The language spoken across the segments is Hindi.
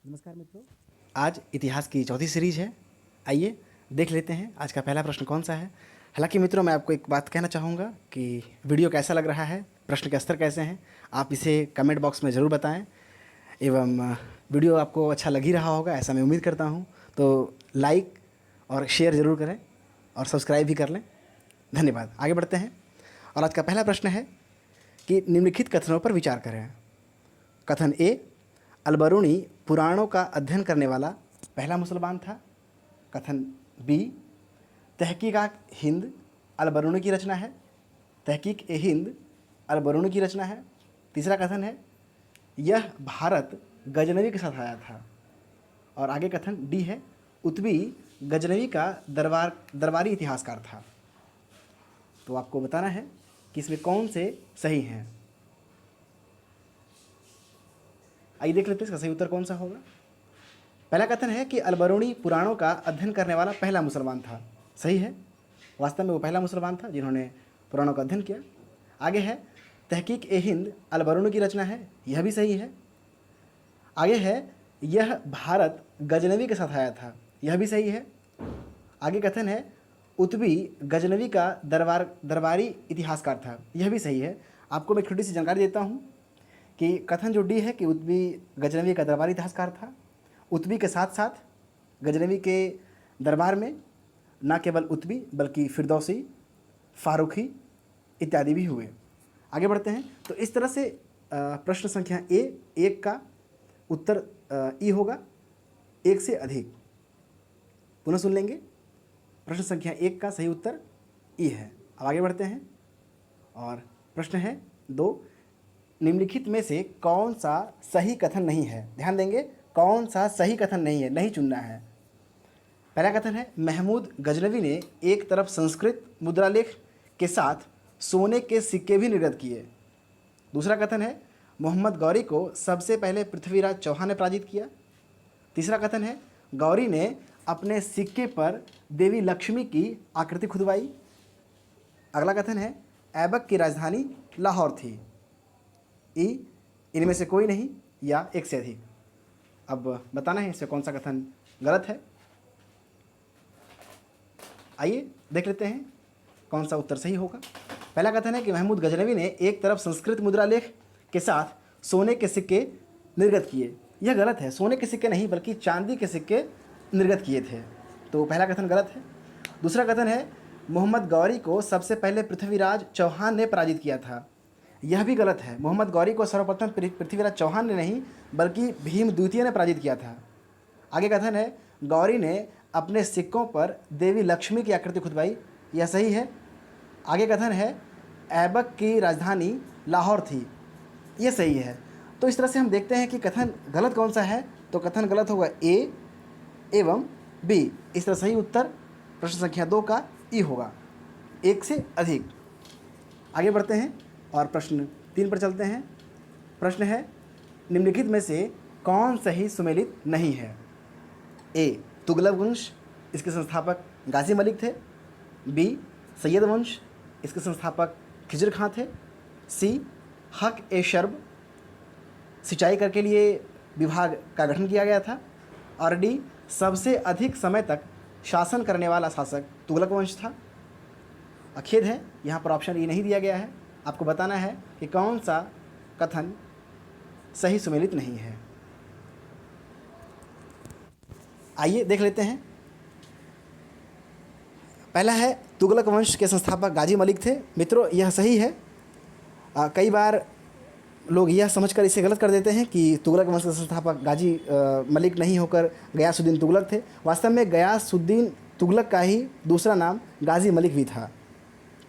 नमस्कार मित्रों, आज इतिहास की चौथी सीरीज है। आइए देख लेते हैं आज का पहला प्रश्न कौन सा है। हालांकि मित्रों, मैं आपको एक बात कहना चाहूँगा कि वीडियो कैसा लग रहा है, प्रश्न के स्तर कैसे हैं, आप इसे कमेंट बॉक्स में ज़रूर बताएं। एवं वीडियो आपको अच्छा लग ही रहा होगा ऐसा मैं उम्मीद करता हूँ, तो लाइक और शेयर ज़रूर करें और सब्सक्राइब भी कर लें। धन्यवाद। आगे बढ़ते हैं और आज का पहला प्रश्न है कि निम्नलिखित कथनों पर विचार करें। कथन ए, अलबरूनी पुराणों का अध्ययन करने वाला पहला मुसलमान था। कथन बी, तहकीक-ए-हिंद अलबरूनी की रचना है। तहकीक-ए-हिंद अलबरूनी की रचना है। तीसरा कथन है, यह भारत गजनवी के साथ आया था। और आगे कथन डी है, उत्बी गजनवी का दरबारी इतिहासकार था। तो आपको बताना है कि इसमें कौन से सही हैं। आइए देख लेते हैं इसका सही उत्तर कौन सा होगा। पहला कथन है कि अलबरूनी पुराणों का अध्ययन करने वाला पहला मुसलमान था। सही है, वास्तव में वो पहला मुसलमान था जिन्होंने पुराणों का अध्ययन किया। आगे है, तहकीक-ए-हिंद अलबरूनी की रचना है, यह भी सही है। आगे है, यह भारत गजनवी के साथ आया था, यह भी सही है। आगे कथन है, उत्बी गजनवी का दरबारी इतिहासकार था, यह भी सही है। आपको मैं छोटी सी जानकारी देता हूँ कि कथन जो डी है कि उत्बी गजनवी का दरबारी इतिहासकार था, उत्बी के साथ साथ गजनवी के दरबार में न केवल उत्बी बल्कि फिरदौसी, फारूकी इत्यादि भी हुए। आगे बढ़ते हैं। तो इस तरह से प्रश्न संख्या एक का उत्तर ई होगा, एक से अधिक। पुनः सुन लेंगे, प्रश्न संख्या 1 का सही उत्तर ई है। अब आगे बढ़ते हैं और प्रश्न है 2, निम्नलिखित में से कौन सा सही कथन नहीं है। ध्यान देंगे, कौन सा सही कथन नहीं है, नहीं चुनना है। पहला कथन है, महमूद गजनवी ने एक तरफ संस्कृत मुद्रालेख के साथ सोने के सिक्के भी निर्गत किए। दूसरा कथन है, मोहम्मद गौरी को सबसे पहले पृथ्वीराज चौहान ने पराजित किया। तीसरा कथन है, गौरी ने अपने सिक्के पर देवी लक्ष्मी की आकृति खुदवाई। अगला कथन है, ऐबक की राजधानी लाहौर थी। ई, इनमें से कोई नहीं या एक से अधिक। अब बताना है इससे कौन सा कथन गलत है। आइए देख लेते हैं कौन सा उत्तर सही होगा। पहला कथन है कि महमूद गजनवी ने एक तरफ संस्कृत मुद्रालेख के साथ सोने के सिक्के निर्गत किए, यह गलत है। सोने के सिक्के नहीं बल्कि चांदी के सिक्के निर्गत किए थे, तो पहला कथन गलत है। दूसरा कथन है, मोहम्मद गौरी को सबसे पहले पृथ्वीराज चौहान ने पराजित किया था, यह भी गलत है। मोहम्मद गौरी को सर्वप्रथम पृथ्वीराज चौहान ने नहीं बल्कि भीम द्वितीय ने पराजित किया था। आगे कथन है, गौरी ने अपने सिक्कों पर देवी लक्ष्मी की आकृति खुदवाई, यह सही है। आगे कथन है, ऐबक की राजधानी लाहौर थी, यह सही है। तो इस तरह से हम देखते हैं कि कथन गलत कौन सा है। तो कथन गलत होगा ए एवं बी। इस तरह सही उत्तर प्रश्न संख्या 2 का ई होगा, एक से अधिक। आगे बढ़ते हैं और प्रश्न 3 पर चलते हैं। प्रश्न है, निम्नलिखित में से कौन सही सुमेलित नहीं है। ए, तुगलक वंश, इसके संस्थापक गाजी मलिक थे। बी, सैयद वंश, इसके संस्थापक खिजर खां थे। सी, हक-ए-शर्ब, सिंचाई कर के लिए विभाग का गठन किया गया था। और डी, सबसे अधिक समय तक शासन करने वाला शासक तुगलक वंश था। खेद है, यहाँ पर ऑप्शन ई नहीं दिया गया है। आपको बताना है कि कौन सा कथन सही सुमेलित नहीं है। आइए देख लेते हैं। पहला है, तुगलक वंश के संस्थापक गाजी मलिक थे। मित्रों, यह सही है। कई बार लोग यह समझकर इसे गलत कर देते हैं कि तुगलक वंश के संस्थापक गाजी मलिक नहीं होकर गयासुद्दीन तुगलक थे। वास्तव में गयासुद्दीन तुगलक का ही दूसरा नाम गाजी मलिक भी था।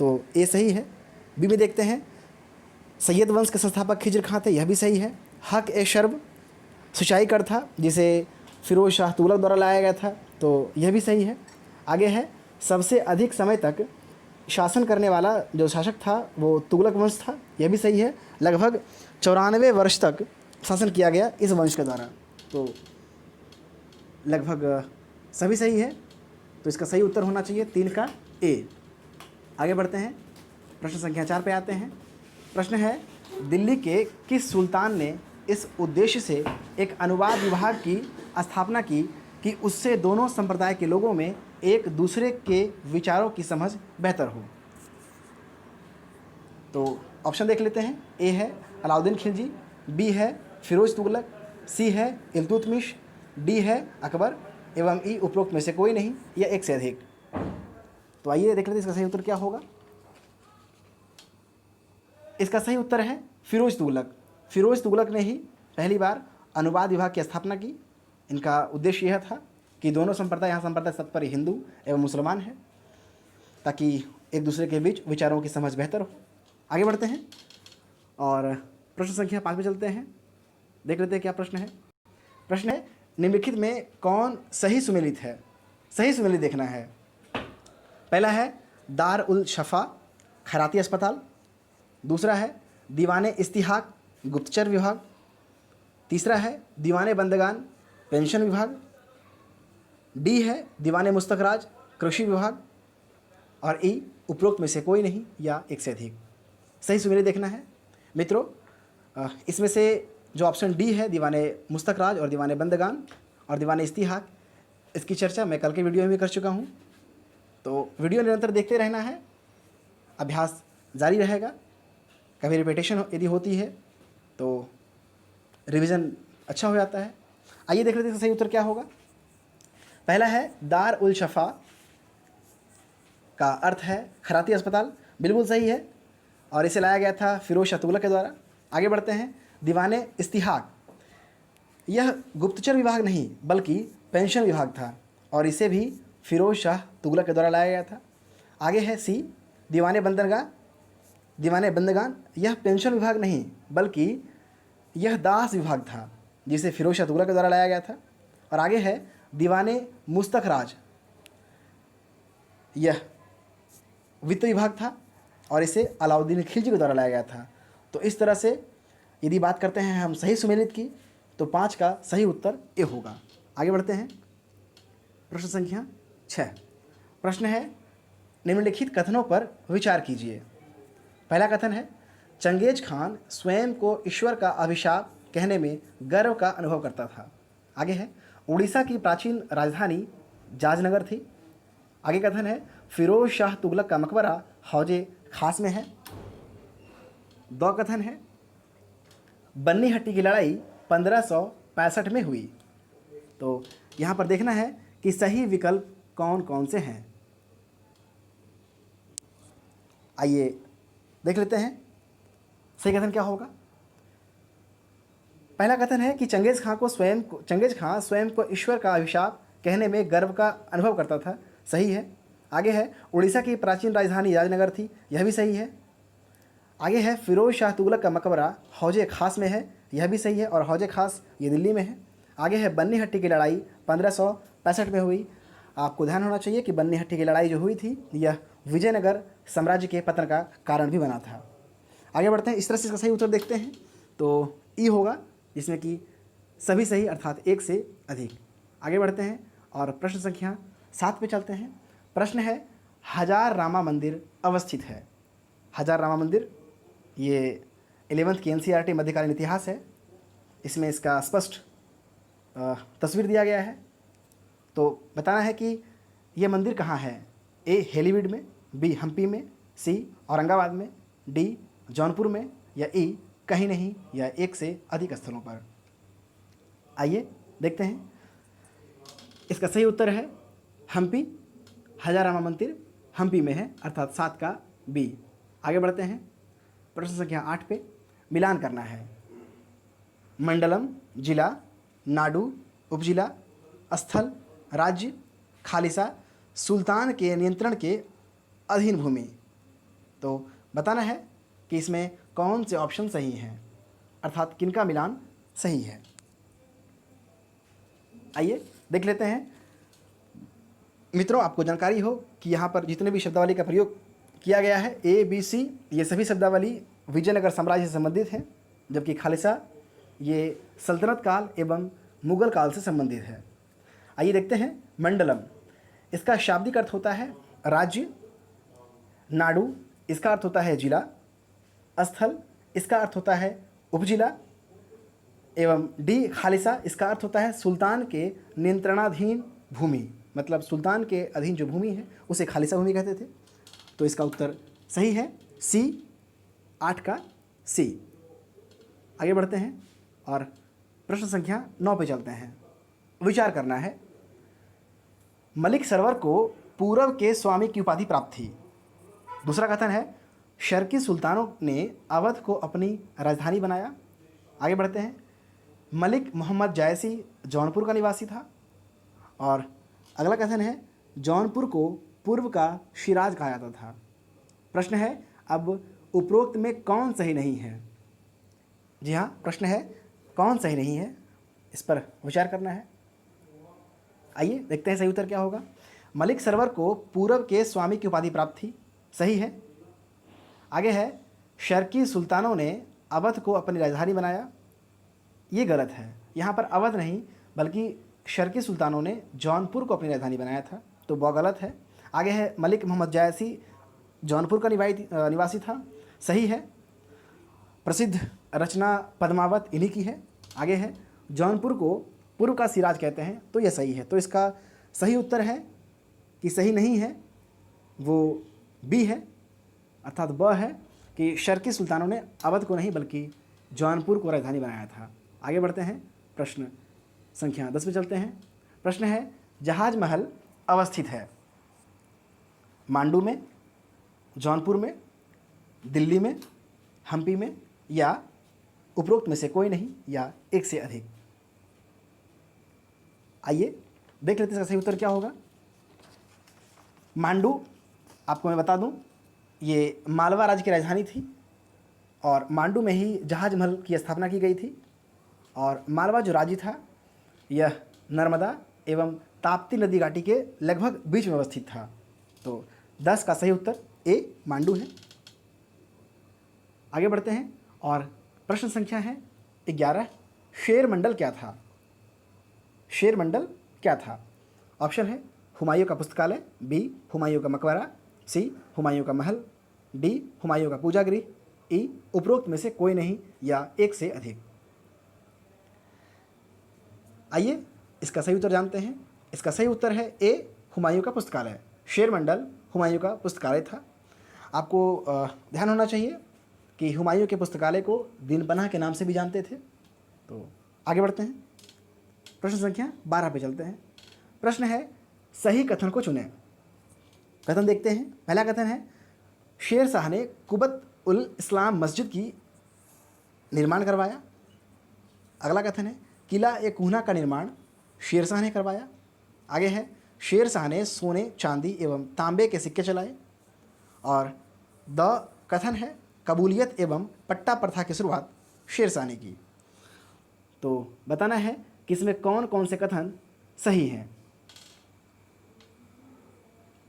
तो ये सही है। बी में देखते हैं, सैयद वंश के संस्थापक खिजर खां थे, यह भी सही है। हक-ए-शर्ब सिंचाई कर था जिसे फिरोज शाह तुगलक द्वारा लाया गया था, तो यह भी सही है। आगे है, सबसे अधिक समय तक शासन करने वाला जो शासक था वो तुगलक वंश था, यह भी सही है। लगभग 94 वर्ष तक शासन किया गया इस वंश के द्वारा, तो लगभग सभी सही है। तो इसका सही उत्तर होना चाहिए 3 का ए। आगे बढ़ते हैं, प्रश्न संख्या 4 पे आते हैं। प्रश्न है, दिल्ली के किस सुल्तान ने इस उद्देश्य से एक अनुवाद विभाग की स्थापना की कि उससे दोनों संप्रदाय के लोगों में एक दूसरे के विचारों की समझ बेहतर हो। तो ऑप्शन देख लेते हैं। ए है अलाउद्दीन खिलजी, बी है फिरोज तुगलक, सी है इल्तुतमिश, डी है अकबर एवं ई उपरोक्त में से कोई नहीं या एक से अधिक। तो आइए देख लेते हैं इसका सही उत्तर क्या होगा। इसका सही उत्तर है फिरोज तुगलक। फिरोज तुगलक ने ही पहली बार अनुवाद विभाग की स्थापना की। इनका उद्देश्य यह था कि दोनों संप्रदाय, यहाँ संप्रदाय तात्पर्य हिंदू एवं मुसलमान है, ताकि एक दूसरे के बीच विचारों की समझ बेहतर हो। आगे बढ़ते हैं और प्रश्न संख्या 5 में चलते हैं। देख लेते हैं क्या प्रश्न है। प्रश्न है निम्नलिखित में कौन सही सुमेलित है। सही सुमेलित देखना है। पहला है दार उल शफ़ा खैराती अस्पताल, दूसरा है दीवाने इस्तिहाक गुप्तचर विभाग, तीसरा है दीवाने बंदगान पेंशन विभाग, डी है दीवाने मुस्तखराज कृषि विभाग, और ई उपरोक्त में से कोई नहीं या एक से अधिक। सही सुमेलित देखना है मित्रों। इसमें से जो ऑप्शन डी है दीवाने मुस्तखराज और दीवाने बंदगान और दीवाने इस्तिहाक, इसकी चर्चा मैं कल के वीडियो में भी कर चुका हूँ। तो वीडियो निरंतर देखते रहना है, अभ्यास जारी रहेगा। कभी रिपीटेशन यदि होती है तो रिवीजन अच्छा हो जाता है। आइए देख लेते हैं सही उत्तर क्या होगा। पहला है दार उल शफ़ा का अर्थ है खैराती अस्पताल, बिल्कुल सही है और इसे लाया गया था फिरोज शाह तुगलक के द्वारा। आगे बढ़ते हैं दीवाने इस्तिहाक, यह गुप्तचर विभाग नहीं बल्कि पेंशन विभाग था और इसे भी फिरोज शाह तुगलक के द्वारा लाया गया था। आगे है सी दीवाने बंदगान, यह पेंशन विभाग नहीं बल्कि यह दास विभाग था जिसे फिरोज शाह तुगलक के द्वारा लाया गया था। और आगे है दीवाने मुस्तखराज, यह वित्त विभाग था और इसे अलाउद्दीन खिलजी के द्वारा लाया गया था। तो इस तरह से यदि बात करते हैं हम सही सुमेलित की तो 5 का सही उत्तर ए होगा। आगे बढ़ते हैं प्रश्न संख्या 6। प्रश्न है निम्नलिखित कथनों पर विचार कीजिए। पहला कथन है चंगेज खान स्वयं को ईश्वर का अभिशाप कहने में गर्व का अनुभव करता था। आगे है उड़ीसा की प्राचीन राजधानी जाजनगर थी। आगे कथन है फिरोज शाह तुगलक का मकबरा हौजे खास में है। दो कथन है बन्नी हट्टी की लड़ाई 1565 में हुई। तो यहाँ पर देखना है कि सही विकल्प कौन कौन से हैं। आइए देख लेते हैं सही कथन क्या होगा। पहला कथन है कि चंगेज खां स्वयं को ईश्वर का अभिशाप कहने में गर्व का अनुभव करता था, सही है। आगे है उड़ीसा की प्राचीन राजधानी राजनगर थी, यह भी सही है। आगे है फिरोज शाह तुगलक का मकबरा हौजे खास में है, यह भी सही है और हौजे खास ये दिल्ली में है। आगे है बन्नी हट्टी की लड़ाई 1565 में हुई। आपको ध्यान होना चाहिए कि बन्नी हट्टी की लड़ाई जो हुई थी यह विजयनगर साम्राज्य के पतन का कारण भी बना था। आगे बढ़ते हैं, इस तरह से इसका सही उत्तर देखते हैं तो ई होगा, जिसमें कि सभी सही अर्थात एक से अधिक। आगे बढ़ते हैं और प्रश्न संख्या 7 पे चलते हैं। प्रश्न है हजार रामा मंदिर अवस्थित है। हजार रामा मंदिर ये 11th की NCERT मध्यकालीन इतिहास है, इसमें इसका स्पष्ट तस्वीर दिया गया है। तो बताना है कि यह मंदिर कहाँ है। ए हेलीवीड में, बी हम्पी में, सी औरंगाबाद में, डी जौनपुर में या ई कहीं नहीं या एक से अधिक स्थलों पर। आइए देखते हैं, इसका सही उत्तर है हम्पी। हजारामा मंदिर हम्पी में है अर्थात 7 का बी। आगे बढ़ते हैं प्रश्न संख्या 8 पे मिलान करना है। मंडलम जिला, नाडू उपजिला, स्थल, राज्य, खालिसा, सुल्तान के नियंत्रण के अधीन भूमि। तो बताना है कि इसमें कौन से ऑप्शन सही हैं अर्थात किनका मिलान सही है। आइए देख लेते हैं मित्रों, आपको जानकारी हो कि यहाँ पर जितने भी शब्दावली का प्रयोग किया गया है ए बी सी, ये सभी शब्दावली विजयनगर साम्राज्य से संबंधित हैं, जबकि खालिसा ये सल्तनत काल एवं मुगल काल से संबंधित है। आइए देखते हैं मंडलम, इसका शाब्दिक अर्थ होता है राज्य, नाडु इसका अर्थ होता है जिला, स्थल इसका अर्थ होता है उपजिला, एवं डी खालिसा, इसका अर्थ होता है सुल्तान के नियंत्रणाधीन भूमि, मतलब सुल्तान के अधीन जो भूमि है उसे खालिसा भूमि कहते थे। तो इसका उत्तर सही है सी, 8 का सी। आगे बढ़ते हैं और प्रश्न संख्या 9 पे चलते हैं। विचार करना है, मलिक सरवर को पूरब के स्वामी की उपाधि प्राप्त थी। दूसरा कथन है शर्की सुल्तानों ने अवध को अपनी राजधानी बनाया। आगे बढ़ते हैं, मलिक मोहम्मद जायसी जौनपुर का निवासी था। और अगला कथन है जौनपुर को पूर्व का शिराज कहा जाता था। प्रश्न है अब उपरोक्त में कौन सही नहीं है। जी हाँ, प्रश्न है कौन सही नहीं है, इस पर विचार करना है। आइए देखते हैं सही उत्तर क्या होगा। मलिक सरवर को पूरब के स्वामी की उपाधि प्राप्त थी, सही है। आगे है शर्की सुल्तानों ने अवध को अपनी राजधानी बनाया, ये गलत है। यहाँ पर अवध नहीं बल्कि शर्की सुल्तानों ने जौनपुर को अपनी राजधानी बनाया था, तो वह गलत है। आगे है मलिक मोहम्मद जायसी जौनपुर का निवासी था, सही है। प्रसिद्ध रचना पद्मावत इन्हीं की है। आगे है जौनपुर को पूर्व का सिराज कहते हैं, तो यह सही है। तो इसका सही उत्तर है कि सही नहीं है वो बी है, अर्थात ब है कि शर्की सुल्तानों ने अवध को नहीं बल्कि जौनपुर को राजधानी बनाया था। आगे बढ़ते हैं, प्रश्न संख्या 10 पे चलते हैं। प्रश्न है जहाज महल अवस्थित है मांडू में, जौनपुर में, दिल्ली में, हम्पी में या उपरोक्त में से कोई नहीं या एक से अधिक। आइए देख लेते हैं इसका सही उत्तर क्या होगा। मांडू, आपको मैं बता दूं, ये मालवा राज्य की राजधानी थी और मांडू में ही जहाज महल की स्थापना की गई थी। और मालवा जो राज्य था यह नर्मदा एवं ताप्ती नदी घाटी के लगभग बीच में अवस्थित था। तो 10 का सही उत्तर ए मांडू है। आगे बढ़ते हैं और प्रश्न संख्या है 11। शेर मंडल क्या था। शेर मंडल क्या था। ऑप्शन है हुमायूं का पुस्तकालय, बी हुमायूं का मकबरा, सी हुमायूं का महल, डी हुमायूं का पूजा गृह, ई उपरोक्त में से कोई नहीं या एक से अधिक। आइए इसका सही उत्तर जानते हैं। इसका सही उत्तर है ए हुमायूं का पुस्तकालय। शेर मंडल हुमायूं का पुस्तकालय था। आपको ध्यान होना चाहिए कि हुमायूं के पुस्तकालय को दीनपनाह के नाम से भी जानते थे। तो आगे बढ़ते हैं, प्रश्न संख्या 12 पे चलते हैं। प्रश्न है सही कथन को चुनें। कथन देखते हैं। पहला कथन है शेर शाह ने कुबत उल इस्लाम मस्जिद की निर्माण करवाया। अगला कथन है किला ए कूना का निर्माण शेर शाह ने करवाया। आगे है शेर शाह ने सोने, चांदी एवं तांबे के सिक्के चलाए। और द कथन है कबूलियत एवं पट्टा प्रथा की शुरुआत शेर शाह ने की। तो बताना है कि इसमें कौन कौन से कथन सही हैं।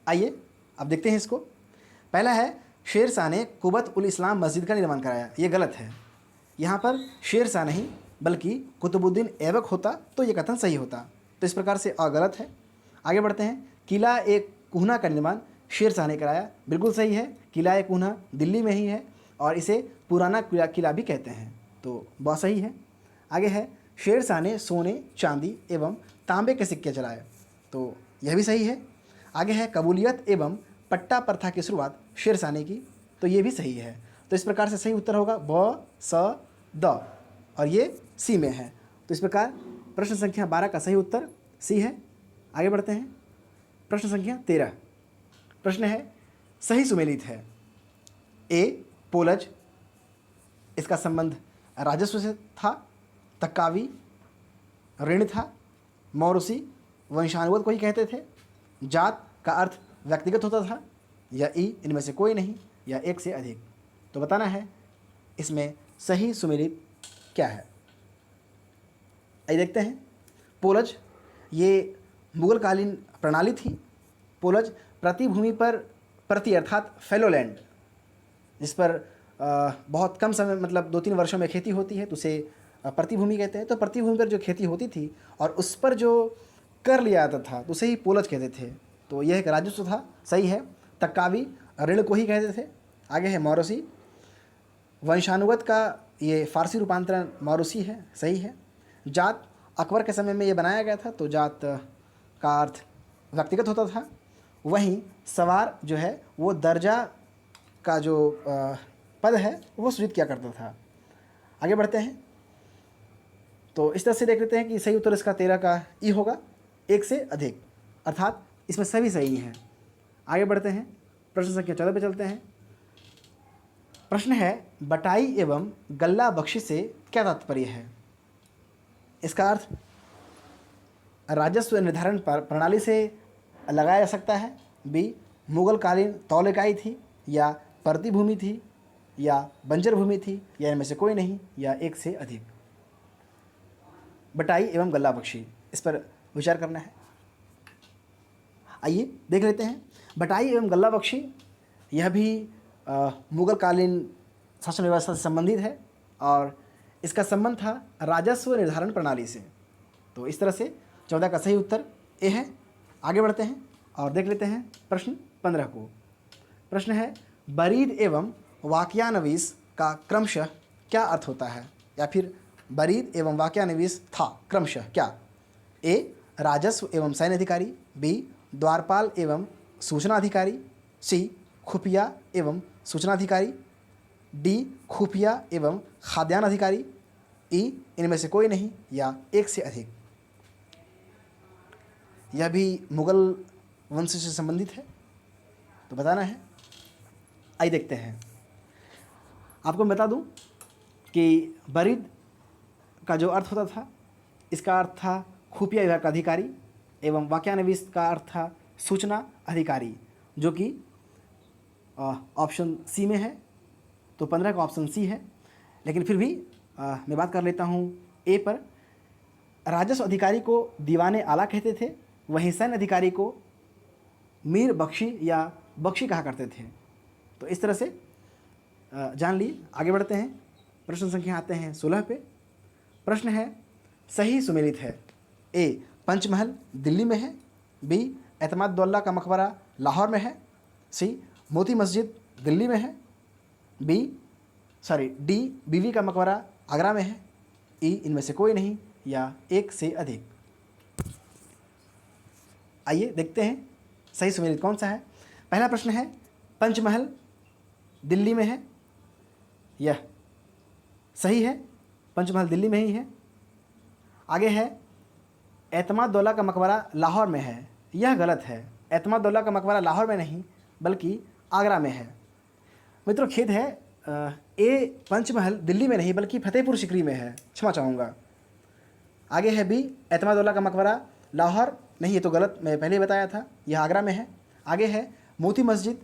आइए अब देखते हैं इसको। पहला है शेर शाह ने कुबत उल इस्लाम मस्जिद का निर्माण कराया, ये गलत है। यहाँ पर शेर शाह नहीं बल्कि कुतुबुद्दीन ऐबक होता तो ये कथन सही होता, तो इस प्रकार से गलत है। आगे बढ़ते हैं। किला ए कूना का निर्माण शेर शाह ने कराया, बिल्कुल सही है। किला ए कूना दिल्ली में ही है और इसे पुराना किला भी कहते हैं, तो बहुत सही है। आगे है शेर शाह ने सोने, चांदी एवं तांबे के सिक्के चलाए, तो यह भी सही है। आगे है कबूलियत एवं पट्टा प्रथा की शुरुआत शेर शाह ने की, तो ये भी सही है। तो इस प्रकार से सही उत्तर होगा ब, स, द और ये सी में है। तो इस प्रकार प्रश्न संख्या 12 का सही उत्तर सी है। आगे बढ़ते हैं। प्रश्न संख्या 13। प्रश्न है सही सुमेलित है। ए पोलज, इसका संबंध राजस्व से था। तक्कावी ऋण था। मौरूसी वंशानुगत को ही कहते थे। जात का अर्थ व्यक्तिगत होता था। या ई इनमें से कोई नहीं या एक से अधिक। तो बताना है इसमें सही सुमेलित क्या है। आइए देखते हैं। पोलज ये मुगलकालीन प्रणाली थी। पोलज प्रतिभूमि पर प्रति अर्थात फेलोलैंड, जिस पर बहुत कम समय मतलब 2-3 वर्षों में खेती होती है तो उसे प्रतिभूमि कहते हैं। तो प्रतिभूमि पर जो खेती होती थी और उस पर जो कर लिया जाता था तो उसे ही पोलज कहते थे। तो यह एक राजस्व था, सही है। तक्कावी ऋण को ही कहते थे। आगे है मौरूसी वंशानुगत का ये फ़ारसी रूपांतरण मौरूसी है, सही है। जात अकबर के समय में ये बनाया गया था, तो जात का अर्थ व्यक्तिगत होता था। वहीं सवार जो है वो दर्जा का जो पद है वो सूचित किया करता था। आगे बढ़ते हैं, तो इस तरह से देख लेते हैं कि सही उत्तर इसका 13 का ई होगा, एक से अधिक, अर्थात इसमें सभी सही हैं। आगे बढ़ते हैं, प्रश्न संख्या 14 पे चलते हैं। प्रश्न है, बटाई एवं गल्ला बख्शी से क्या तात्पर्य है? इसका अर्थ राजस्व निर्धारण प्रणाली से लगाया जा सकता है, बी मुगल कालीन तौल इकाई थी, या प्रतिभूमि थी, या बंजर भूमि थी, या इनमें से कोई नहीं, या एक से अधिक। बटाई एवं गल्ला बख्शी, इस पर विचार करना है। आइए देख लेते हैं। बटाई एवं गल्ला बख्शी यह भी मुगल कालीन शासन व्यवस्था से संबंधित है और इसका संबंध था राजस्व निर्धारण प्रणाली से। तो इस तरह से 14 का सही उत्तर ए है। आगे बढ़ते हैं और देख लेते हैं प्रश्न 15 को। प्रश्न है, बरीद एवं वाक्यान्वयी का क्रमशः क्या अर्थ होता है? या फिर बरीद एवं वाक्यान्वयी था क्रमशः क्या? ए राजस्व एवं सैन्य अधिकारी, बी द्वारपाल एवं सूचना अधिकारी, सी खुफिया एवं सूचना अधिकारी, डी खुफिया एवं खाद्यान्न अधिकारी, ई इनमें से कोई नहीं, या एक से अधिक। यह भी मुगल वंश से संबंधित है, तो बताना है। आइए देखते हैं। आपको मैं बता दूं कि बरीद का जो अर्थ होता था, इसका अर्थ था खुफिया विभाग का अधिकारी, एवं वाक्यान्वयी का अर्थ था सूचना अधिकारी, जो कि ऑप्शन सी में है। तो 15 का ऑप्शन सी है, लेकिन फिर भी मैं बात कर लेता हूँ ए पर। राजस्व अधिकारी को दीवाने आला कहते थे, वहीं सैन्य अधिकारी को मीर बख्शी या बख्शी कहा करते थे। तो इस तरह से जान ली। आगे बढ़ते हैं, प्रश्न संख्या आते हैं 16 पे। प्रश्न है, सही सुमेलित है। ए पंचमहल दिल्ली में है, बी एतमादुल्ला का मकबरा लाहौर में है, सी मोती मस्जिद दिल्ली में है, डी बीवी का मकबरा आगरा में है, ई इनमें से कोई नहीं, या एक से अधिक। आइए देखते हैं सही सुमेलित कौन सा है। पहला प्रश्न है, पंचमहल दिल्ली में है, यह सही है, पंचमहल दिल्ली में ही है। आगे है, एतमादुल्ला का मकबरा लाहौर में है, यह गलत है। एतमादुल्ला का मकबरा लाहौर में नहीं बल्कि आगरा में है। मित्रों खेद है, ए पंचमहल दिल्ली में नहीं बल्कि फतेहपुर सिकरी में है, क्षमा चाहूँगा। आगे है बी एतमादुल्ला का मकबरा लाहौर नहीं, ये तो गलत, मैं पहले ही बताया था, यह आगरा में है। आगे है मोती मस्जिद,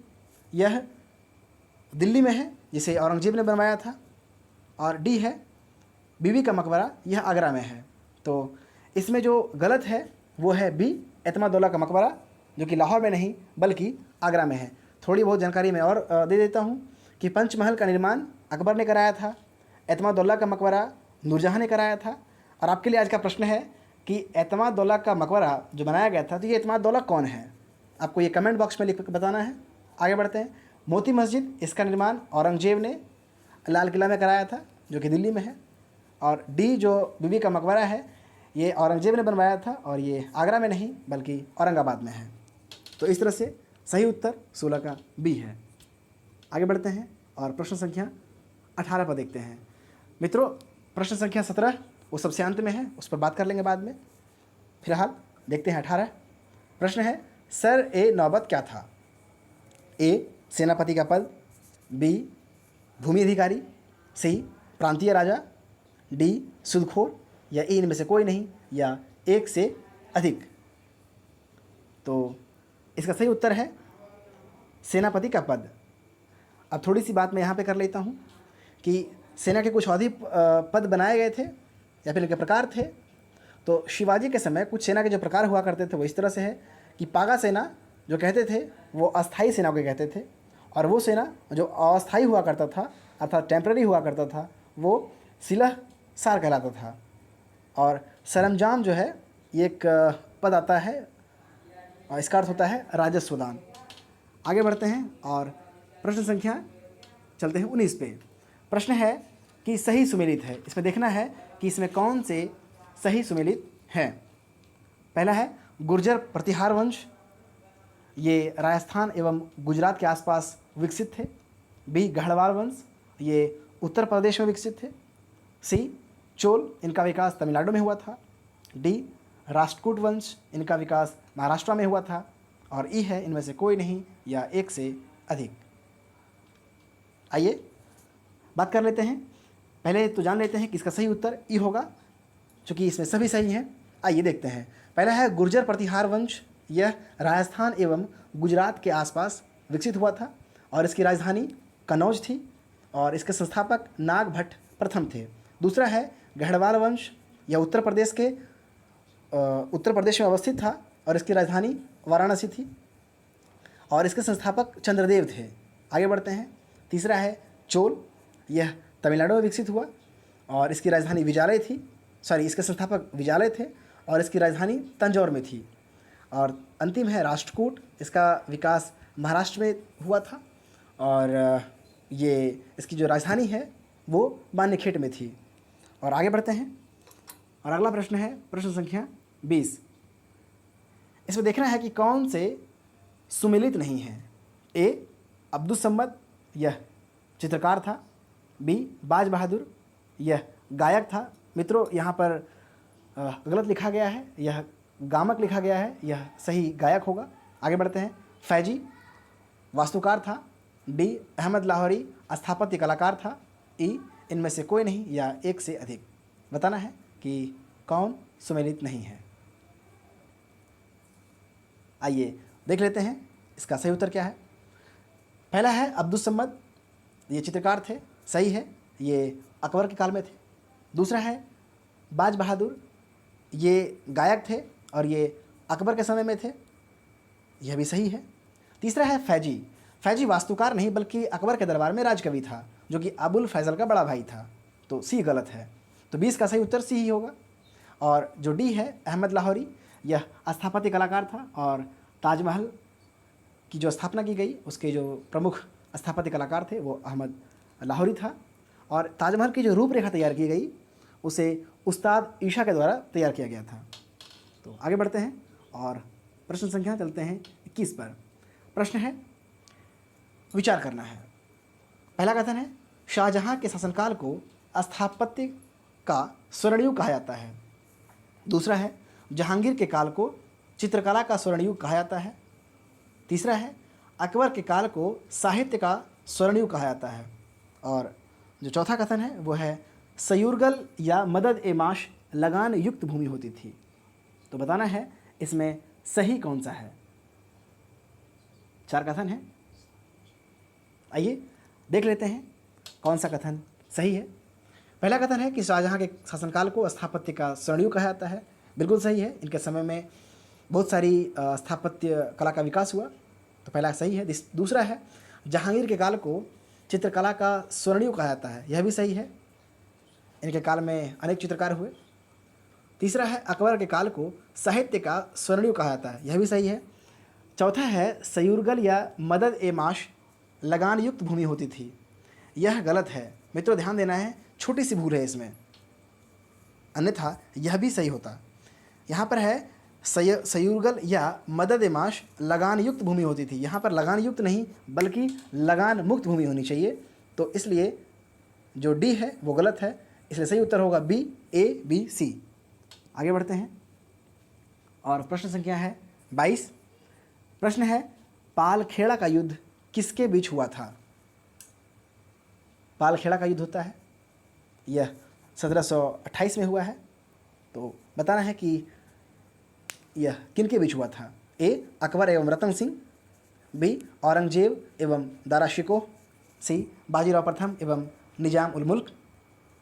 यह दिल्ली में है जिसे औरंगजेब ने बनवाया था। और डी है बीवी का मकबरा, यह आगरा में है। तो इसमें जो गलत है वो है बी एतमादुल्ला का मकबरा, जो कि लाहौर में नहीं बल्कि आगरा में है। थोड़ी बहुत जानकारी मैं और दे देता हूँ कि पंचमहल का निर्माण अकबर ने कराया था, एतमादुल्ला का मकबरा नूरजहाँ ने कराया था। और आपके लिए आज का प्रश्न है कि एतमादुल्ला का मकबरा जो बनाया गया था, तो ये एतमादुल्ला कौन है? आपको ये कमेंट बॉक्स में लिख कर बताना है। आगे बढ़ते हैं। मोती मस्जिद, इसका निर्माण औरंगजेब ने लाल किला में कराया था, जो कि दिल्ली में है। और डी जो बीबी का मकबरा है, ये औरंगजेब ने बनवाया था और ये आगरा में नहीं बल्कि औरंगाबाद में है। तो इस तरह से सही उत्तर 16 का बी है। आगे बढ़ते हैं और प्रश्न संख्या 18 पर देखते हैं। मित्रों प्रश्न संख्या 17 वो सबसे अंत में है, उस पर बात कर लेंगे बाद में। फिलहाल देखते हैं 18। प्रश्न है, सर ए नौबत क्या था? ए सेनापति का पद, बी भूमि अधिकारी, सी प्रांतीय राजा, डी सूदखोर, या ई इनमें से कोई नहीं, या एक से अधिक। तो इसका सही उत्तर है सेनापति का पद। अब थोड़ी सी बात मैं यहाँ पे कर लेता हूँ कि सेना के कुछ अवधि पद बनाए गए थे या फिर इनके प्रकार थे। तो शिवाजी के समय कुछ सेना के जो प्रकार हुआ करते थे वो इस तरह से है कि पागा सेना जो कहते थे वो अस्थाई सेना को कहते थे, और वो सेना जो अस्थाई हुआ करता था अर्थात टेम्पररी हुआ करता था वो सिलह सार कहलाता था। और सरंजाम जो है ये एक पद आता है, इसका अर्थ होता है राजस्वदान। आगे बढ़ते हैं और प्रश्न संख्या चलते हैं 19 पे। प्रश्न है, कि सही सुमेलित है। इसमें देखना है कि इसमें कौन से सही सुमेलित हैं। पहला है गुर्जर प्रतिहार वंश, ये राजस्थान एवं गुजरात के आसपास विकसित थे। बी गढ़वाल वंश, ये उत्तर प्रदेश में विकसित थे। सी चोल, इनका विकास तमिलनाडु में हुआ था। डी राष्ट्रकूट वंश, इनका विकास महाराष्ट्र में हुआ था। और ई है इनमें से कोई नहीं या एक से अधिक। आइए बात कर लेते हैं। पहले तो जान लेते हैं कि इसका सही उत्तर ई होगा, चूँकि इसमें सभी सही हैं। आइए देखते हैं। पहला है गुर्जर प्रतिहार वंश, यह राजस्थान एवं गुजरात के आसपास विकसित हुआ था और इसकी राजधानी कन्नौज थी और इसके संस्थापक नाग भट्ट प्रथम थे। दूसरा है गढ़वाल वंश, यह उत्तर प्रदेश में अवस्थित था और इसकी राजधानी वाराणसी थी और इसके संस्थापक चंद्रदेव थे। आगे बढ़ते हैं। तीसरा है चोल, यह तमिलनाडु में विकसित हुआ और इसकी राजधानी इसके संस्थापक विजालय थे और इसकी राजधानी तंजौर में थी। और अंतिम है राष्ट्रकूट, इसका विकास महाराष्ट्र में हुआ था और इसकी जो राजधानी है वो बान्यखेट में थी। और आगे बढ़ते हैं और अगला प्रश्न है प्रश्न संख्या 20। इसमें देखना है कि कौन से सुमेलित नहीं हैं। ए अब्दुल सम्मद, यह चित्रकार था। बी बाज बहादुर, यह गायक था। मित्रों यहाँ पर गलत लिखा गया है, यह गामक लिखा गया है, यह सही गायक होगा। आगे बढ़ते हैं। फैजी वास्तुकार था। डी अहमद लाहौरी स्थापत्य कलाकार था। ई इनमें से कोई नहीं या एक से अधिक। बताना है कि कौन सुमेलित नहीं है। आइए देख लेते हैं इसका सही उत्तर क्या है। पहला है अब्दुल सम्मद, ये चित्रकार थे, सही है, ये अकबर के काल में थे। दूसरा है बाज बहादुर, ये गायक थे और ये अकबर के समय में थे, यह भी सही है। तीसरा है फैजी वास्तुकार नहीं बल्कि अकबर के दरबार में राजकवि था, जो कि अबुल फैजल का बड़ा भाई था, तो सी गलत है। तो 20 का सही उत्तर सी ही होगा। और जो डी है अहमद लाहौरी, यह स्थापत्य कलाकार था और ताजमहल की जो स्थापना की गई उसके जो प्रमुख स्थापत्य कलाकार थे वो अहमद लाहौरी था। और ताजमहल की जो रूपरेखा तैयार की गई उसे उस्ताद ईशा के द्वारा तैयार किया गया था। तो आगे बढ़ते हैं और प्रश्न संख्या चलते हैं 21 पर। प्रश्न है विचार करना है। पहला कथन है शाहजहां के शासनकाल को स्थापत्य का स्वर्णयुग कहा जाता है। दूसरा है जहांगीर के काल को चित्रकला का स्वर्णयुग कहा जाता है। तीसरा है अकबर के काल को साहित्य का स्वर्णयुग कहा जाता है। और जो चौथा कथन है वो है सयूरगल या मदद ए माश लगान युक्त भूमि होती थी। तो बताना है इसमें सही कौन सा है। 4 कथन है, आइए देख लेते हैं कौन सा कथन सही है। पहला कथन है कि शाहजहां के शासनकाल को स्थापत्य का स्वर्णयुग कहा जाता है, बिल्कुल सही है। इनके समय में बहुत सारी स्थापत्य कला का विकास हुआ, तो पहला सही है। दूसरा है जहांगीर के काल को चित्रकला का स्वर्णयुग कहा जाता है, यह भी सही है, इनके काल में अनेक चित्रकार हुए। तीसरा है अकबर के काल को साहित्य का स्वर्णयुग कहा जाता है, यह भी सही है। चौथा है सयूरगल या मदद ए माश लगान युक्त भूमि होती थी, यह गलत है। मित्रों ध्यान देना है, छोटी सी भूल है इसमें, अन्यथा यह भी सही होता। यहाँ पर है सयूरगल या मदद ए माश लगान युक्त भूमि होती थी, यहाँ पर लगान युक्त नहीं बल्कि लगान मुक्त भूमि होनी चाहिए, तो इसलिए जो डी है वो गलत है, इसलिए सही उत्तर होगा बी, ए बी सी। आगे बढ़ते हैं और प्रश्न संख्या है 22। प्रश्न है पालखेड़ा का युद्ध किसके बीच हुआ था। पालखेड़ा का युद्ध होता है, यह 1728 में हुआ है, तो बताना है कि यह किनके बीच हुआ था। ए अकबर एवं रतन सिंह, बी औरंगजेब एवं दारा शिकोह, सी बाजीराव प्रथम एवं निजाम उल मुल्क,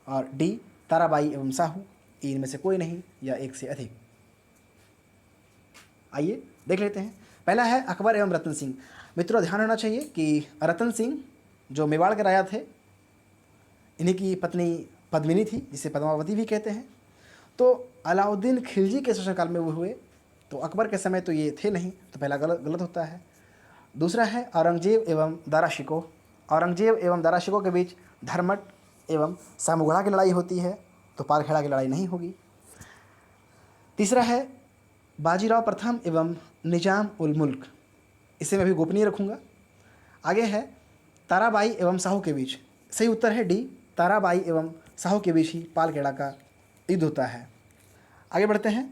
और डी ताराबाई एवं साहू, इनमें से कोई नहीं या एक से अधिक। आइए देख लेते हैं। पहला है अकबर एवं रतन सिंह। मित्रों ध्यान होना चाहिए कि रतन सिंह जो मेवाड़ के राजा थे, इन्हीं की पत्नी पद्मिनी थी, जिसे पद्मावती भी कहते हैं। तो अलाउद्दीन खिलजी के शासनकाल में वो हुए, तो अकबर के समय तो ये थे नहीं, तो पहला गलत होता है। दूसरा है औरंगजेब एवं दारा शिकोह। औरंगजेब एवं दारा शिकोह के बीच धर्मट एवं सामुगढ़ा की लड़ाई होती है तो पालखेड़ा की लड़ाई नहीं होगी। तीसरा है बाजीराव प्रथम एवं निजाम उल मुल्क, इसे मैं भी गोपनीय रखूँगा। आगे है ताराबाई एवं साहू के बीच, सही उत्तर है डी, ताराबाई एवं साहू के बीच ही पालखेड़ा का युद्ध होता है। आगे बढ़ते हैं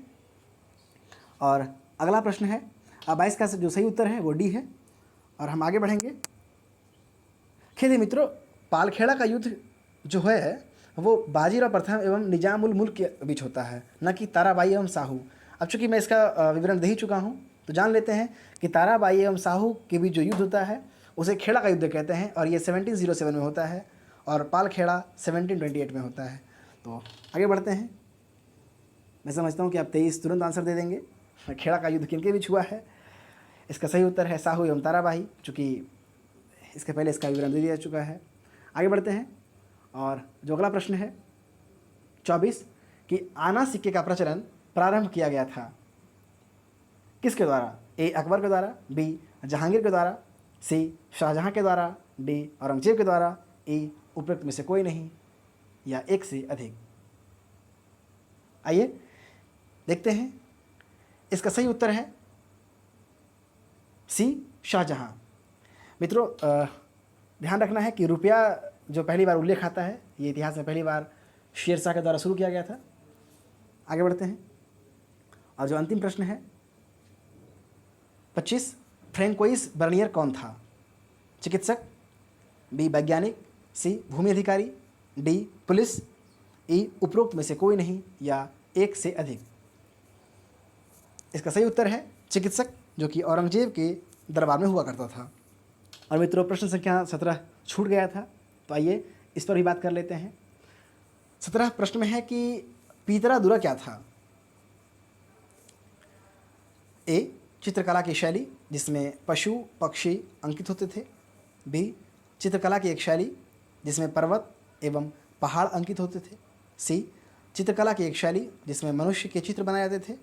और अगला प्रश्न है, 22 का जो सही उत्तर है वो डी है। और हम आगे बढ़ेंगे। खेद है मित्रों, पालखेड़ा का युद्ध जो है वो बाजीराव प्रथम एवं निजाम उल मुल्क के बीच होता है, न कि ताराबाई एवं साहू। अब चूंकि मैं इसका विवरण दे ही चुका हूँ तो जान लेते हैं कि ताराबाई एवं साहू के बीच जो युद्ध होता है उसे खेड़ा का युद्ध कहते हैं और ये 1707 में होता है और पालखेड़ा 1728 में होता है। तो आगे बढ़ते हैं। मैं समझता हूँ कि आप 23 तुरंत आंसर दे देंगे। खेड़ा का युद्ध किनके बीच हुआ है? इसका सही उत्तर है साहू एवं ताराबाई, चूँकि इसके पहले इसका विवरण दे दिया चुका है। आगे बढ़ते हैं और जो अगला प्रश्न है 24 कि आना सिक्के का प्रचलन प्रारंभ किया गया था किसके द्वारा? ए अकबर के द्वारा, बी जहांगीर के द्वारा, सी शाहजहां के द्वारा, डी औरंगजेब के द्वारा, ई उपरोक्त में से कोई नहीं या एक से अधिक। आइए देखते हैं। इसका सही उत्तर है सी शाहजहां। मित्रों ध्यान रखना है कि रुपया जो पहली बार उल्लेख आता है ये इतिहास में पहली बार शेर शाह के द्वारा शुरू किया गया था। आगे बढ़ते हैं और जो अंतिम प्रश्न है 25 फ्रैंकोइस बर्नियर कौन था? चिकित्सक, बी वैज्ञानिक, सी भूमि अधिकारी, डी पुलिस, ई उपरोक्त में से कोई नहीं या एक से अधिक। इसका सही उत्तर है चिकित्सक, जो कि औरंगजेब के दरबार में हुआ करता था। और मित्रों प्रश्न संख्या 17 छूट गया था, तो आइए इस पर भी बात कर लेते हैं। 17 प्रश्न में है कि पीतरादुरा क्या था? ए चित्रकला की शैली जिसमें पशु पक्षी अंकित होते थे, बी चित्रकला की एक शैली जिसमें पर्वत एवं पहाड़ अंकित होते थे, सी चित्रकला की एक शैली जिसमें मनुष्य के चित्र बनाए जाते थे,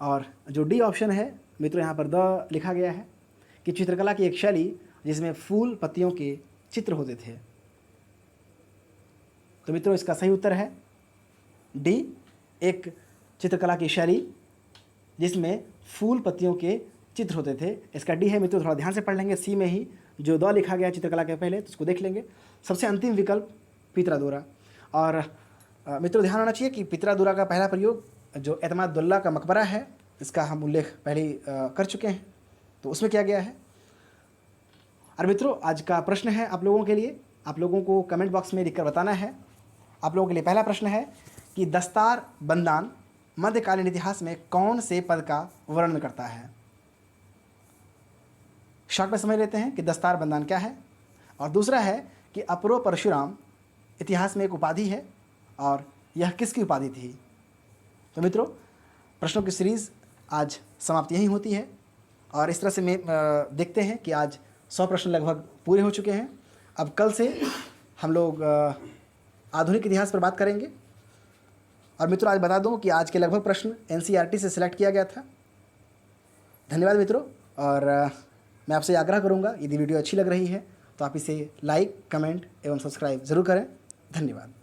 और जो डी ऑप्शन है मित्रों यहाँ पर द लिखा गया है कि चित्रकला की एक शैली जिसमें फूल पत्तियों के चित्र होते थे। तो मित्रों इसका सही उत्तर है डी, एक चित्रकला की शैली जिसमें फूल पत्तियों के चित्र होते थे। इसका डी है मित्रों, थोड़ा ध्यान से पढ़ लेंगे। सी में ही जो द लिखा गया चित्रकला के पहले तो उसको देख लेंगे। सबसे अंतिम विकल्प पीतरादुरा। और मित्रों ध्यान होना चाहिए कि पीतरादुरा का पहला प्रयोग जो एतमादुल्ला का मकबरा है इसका हम उल्लेख पहले ही कर चुके हैं, तो उसमें क्या गया है। और मित्रों आज का प्रश्न है आप लोगों के लिए, आप लोगों को कमेंट बॉक्स में लिखकर बताना है। आप लोगों के लिए पहला प्रश्न है कि दस्तार बंदान मध्यकालीन इतिहास में कौन से पद का वर्णन करता है? शॉर्ट में समझ लेते हैं कि दस्तार बंदान क्या है। और दूसरा है कि अपरो परशुराम इतिहास में एक उपाधि है और यह किसकी उपाधि थी? तो मित्रों प्रश्नों की सीरीज़ आज समाप्त यहीं होती है और इस तरह से मैं देखते हैं कि आज 100 प्रश्न लगभग पूरे हो चुके हैं। अब कल से हम लोग आधुनिक इतिहास पर बात करेंगे। और मित्रों आज बता दूं कि आज के लगभग प्रश्न एनसीईआरटी से सिलेक्ट किया गया था। धन्यवाद मित्रों। और मैं आपसे आग्रह करूंगा यदि वीडियो अच्छी लग रही है तो आप इसे लाइक, कमेंट एवं सब्सक्राइब ज़रूर करें। धन्यवाद।